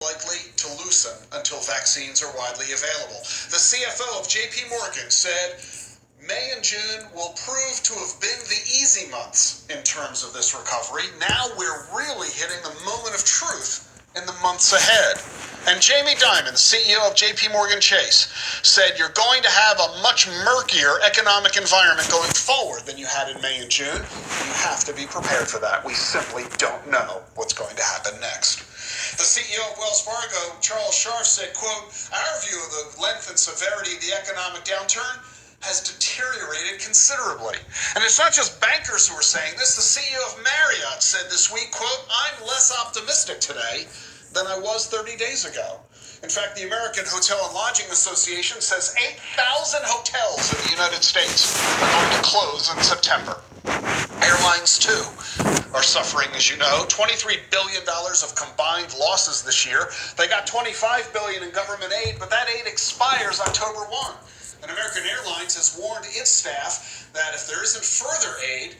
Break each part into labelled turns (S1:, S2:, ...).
S1: likely to loosen until vaccines are widely available. The CFO of JP Morgan said May and June will prove to have been the easy months in terms of this recovery. Now we're really hitting the moment of truth in the months ahead. And Jamie Dimon, the CEO of JP Morgan Chase, said you're going to have a much murkier economic environment going forward than you had in May and June. You have to be prepared for that. We simply don't know what's going to happen next. The CEO of Wells Fargo, Charles Scharf, said, quote, "Our view of the length and severity of the economic downturn has deteriorated considerably." And it's not just bankers who are saying this. The CEO of Marriott said this week, quote, "I'm less optimistic today than I was 30 days ago." In fact, the American Hotel and Lodging Association says 8,000 hotels in the United States are going to close in September. Airlines, too, are suffering, as you know. $23 billion of combined losses this year. They got $25 billion in government aid, but that aid expires October 1. And American Airlines has warned its staff that if there isn't further aid,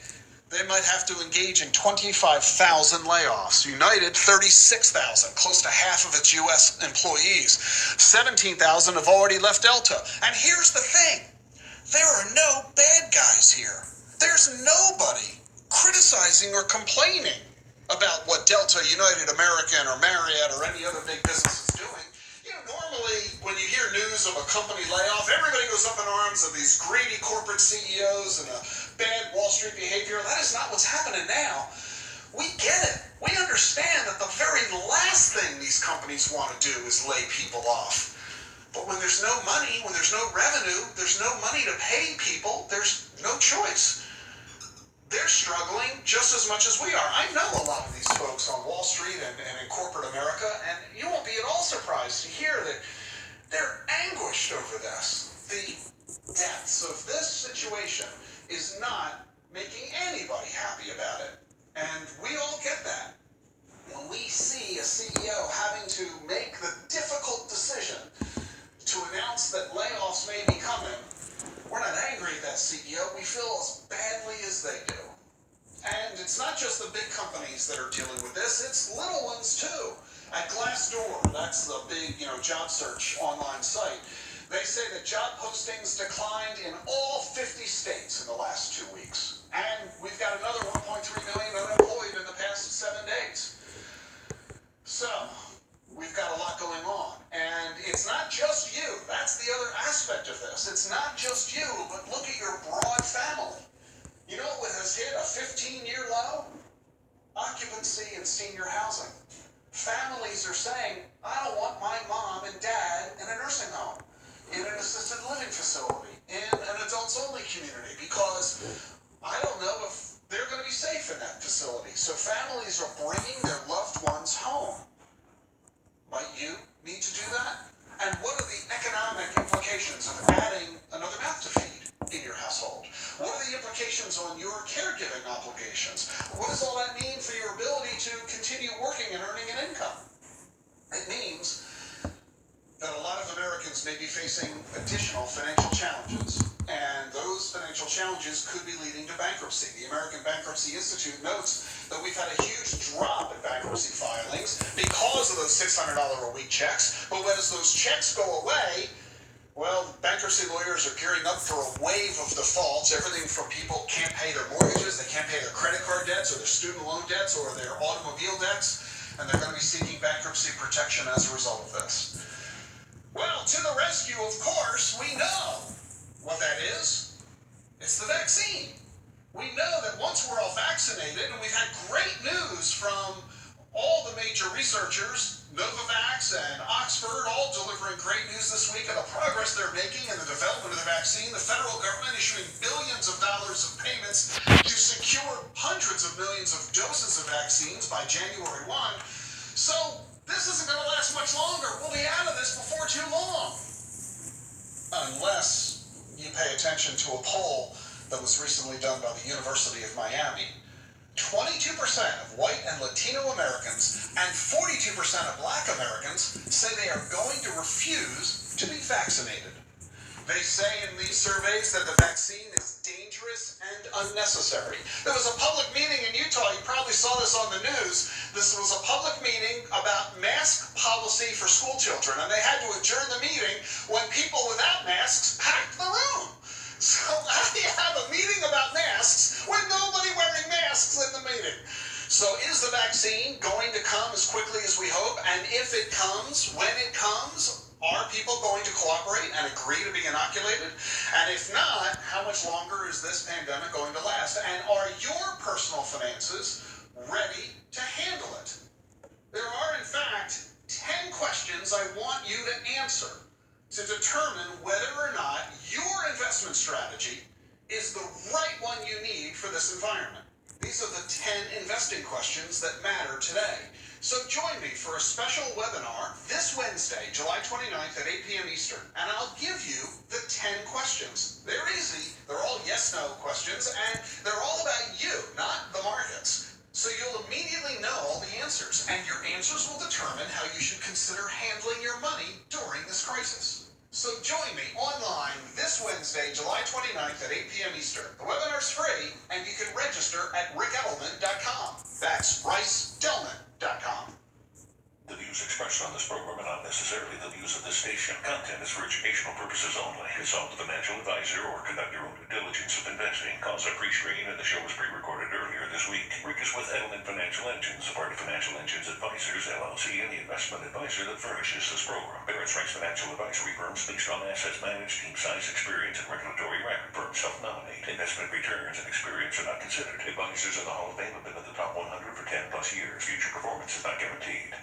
S1: they might have to engage in 25,000 layoffs. United, 36,000, close to half of its U.S. employees. 17,000 have already left Delta. And here's the thing. There are no bad guys here. There's nobody criticizing or complaining about what Delta, United, American, or Marriott, or any other big business is doing. You know, normally when you hear news of a company layoff, everybody goes up in arms of these greedy corporate CEOs and a bad Wall Street behavior. That is not what's happening now. We get it. We understand that the very last thing these companies want to do is lay people off. But when there's no money, when there's no revenue, there's no money to pay people, there's no choice. They're struggling just as much as we are. I know a lot of these folks on Wall Street and in corporate America, and you won't be at all surprised to hear that they're anguished over this. The depths of this situation is not making anybody happy about it. And we all get that. When we see a CEO having to make the difficult decision to announce that layoffs may be coming, we're not angry at that CEO. We feel as badly as they do. And it's not just the big companies that are dealing with this. It's little ones, too. At Glassdoor, that's the big, job search online site, they say that job postings declined in all 50 states in the last 2 weeks. And we've got another 1.3 million unemployed in the past 7 days. So we've got a lot going on. And it's not just you. That's the other aspect of this. It's not just you, but look at your broad family. You know what has hit a 15-year low? Occupancy in senior housing. Families are saying, I don't want my mom and dad in a nursing home, in an assisted living facility, in an adults-only community, because I don't know if they're going to be safe in that facility. So families are bringing their loved ones home. Might you need to do that? And what are the economic implications of adding another mouth to feed in your household? What are the implications on your caregiving obligations? What does all that mean for your ability to continue working and earning an income? It means that a lot of Americans may be facing additional financial challenges, and those financial challenges could be leading to bankruptcy. The American Bankruptcy Institute notes that we've had a huge drop in bankruptcy filings because of those $600 a week checks, but as those checks go away, well, bankruptcy lawyers are gearing up for a wave of defaults. Everything from people can't pay their mortgages, they can't pay their credit card debts, or their student loan debts, or their automobile debts, and they're going to be seeking bankruptcy protection as a result of this. Well, to the rescue, of course, we know what that is. It's the vaccine. We know that once we're all vaccinated, and we've had great news from all the major researchers, Novavax and Oxford, all delivering great news this week of the progress they're making in the development of the vaccine. The federal government issuing billions of dollars of payments to secure hundreds of millions of doses of vaccines by January 1. So this isn't going to last much longer. We'll be out of this before too long. Unless you pay attention to a poll that was recently done by the University of Miami. 22% of white and Latino Americans and 42% of black Americans say they are going to refuse to be vaccinated. They say in these surveys that the vaccine is dangerous and unnecessary. There was a public meeting in Utah, you probably saw this on the news. This was a public meeting about mask policy for school children, and they had to adjourn the meeting when people without masks packed the room. So how do you have a meeting about masks with nobody wearing masks in the meeting? So is the vaccine going to come as quickly as we hope? And if it comes, when it comes, are people going to cooperate and agree to be inoculated? And if not, how much longer is this pandemic going to last? And are your personal finances ready to handle it? There are, in fact, 10 questions I want you to answer to determine whether or not your investment strategy is the right one you need for this environment. These are the 10 investing questions that matter today. So join me for a special webinar this Wednesday, July 29th at 8 p.m. Eastern, and I'll give you the 10 questions. They're easy, they're all yes-no questions, and they're all about you, not the markets. So you'll immediately know all the answers, and your answers will determine how you should consider handling your money during this crisis. So join me online this Wednesday, July 29th at 8 p.m. Eastern. The webinar's free, and you can register at rickedelman.com. That's ricedelman.com.
S2: The views expressed on this program are not necessarily the views of this station. Content is for educational purposes only. Consult a financial advisor or conduct your own due diligence of investing. Calls are pre-screened and the show was pre-recorded earlier this week. Rick is with Edelman Financial Engines, a part of Financial Engines Advisors, LLC, and the investment advisor that furnishes this program. Barrett's Rice Financial Advisory Firms based on assets managed, team size, experience, and regulatory record. Firms self-nominate. Investment returns and experience are not considered. Advisors in the Hall of Fame have been at the top 100 for 10 plus years. Future performance is not guaranteed.